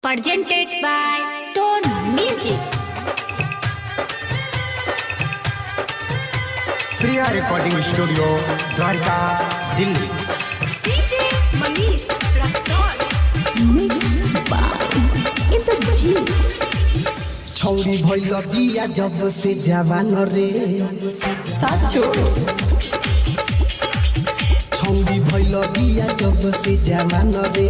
presented by Tone Music. Priya recording studio Dwarka Delhi. DJ Manish Raksol Mixed by Indrajit. छौरी भइल बिया जब से जवान रे साचो छौरी भइल बिया जब से जवान रे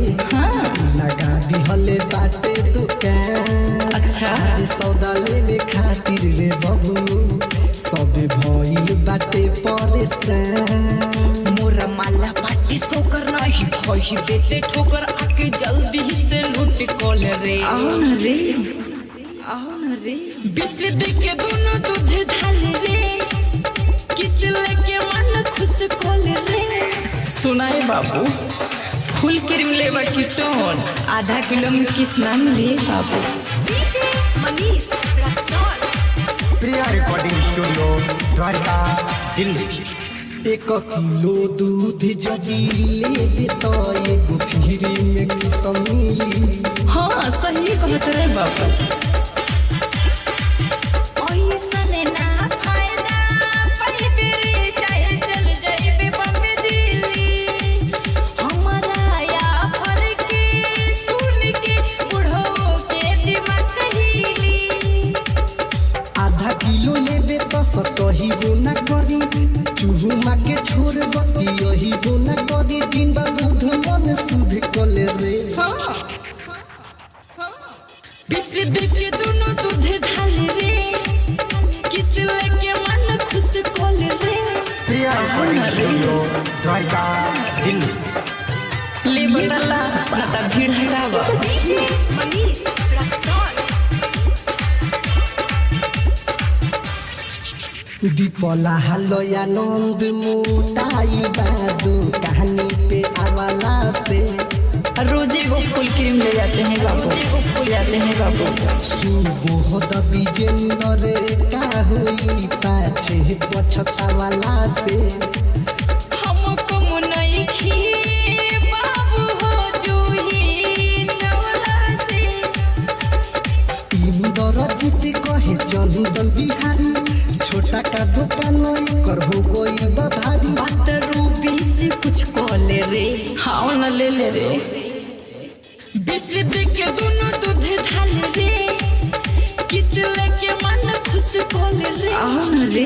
लगा दिहले बाटे दुकान। अच्छा सौदा लेवे खातिर रे बबू सबे भइल बाटे परेशान। मोरा माला पार्टी सोकर नहीं भई बेटे ठोकर आके जल्दी से लूट कॉल रे आओ न रे बिस्द के दोनों दूध ढाल रे किस लेके मन खुश कॉल रे सुनाए बाबू फुल क्रीम लेवा की टोन आधा किलो में किस नाम लिए बाबू। DJ Manish Raksol Priya recording studio Dwarka Delhi. 1 kilo दूध जदी लेबे तो एगो फ्री में किस मिली। हाँ सही कहत रे बाबू। ओइसने ना फायदा पहिले रे चाहे चल जाइबे बम्बे दिल्ली हमरा या फर के सुन के बुढ़ो के दिमाग हिली। आधा किलो लेबे तो सतही बोना करी चूहुमा के छोड़ बती यही बोना करी दिन बा बुध मन सुध कले रे। बिस्द के दोनों दूध ढाल रे किस लेके मन खुश कॉल रे प्रिया रिकॉर्डिंग स्टूडियो द्वारका दिल्ली। ले बदला ना ता भीड़ हटावा। DJ Manish Raksol दीपला हलया नंद मोटाई बादू कहानी पे आवाला से रोज एगो फुल क्रीम ले जाते हैं बाबू, एगो फुल जाते हैं बाबू। सुबह दबी जेंदरे का होई पाछे पछतावाला से हमको मुनई खी बाबू हो जूही चौला से इंदर जीत कहे चंदन बिहारी छोटा का दुकान कर हो गई भारी। बात रूबी से कुछ कॉल रे हाँ न ले ले रे बिस्द के दोनों दूध ढाल रे किस लेके मन खुश कॉल रे आओ न रे।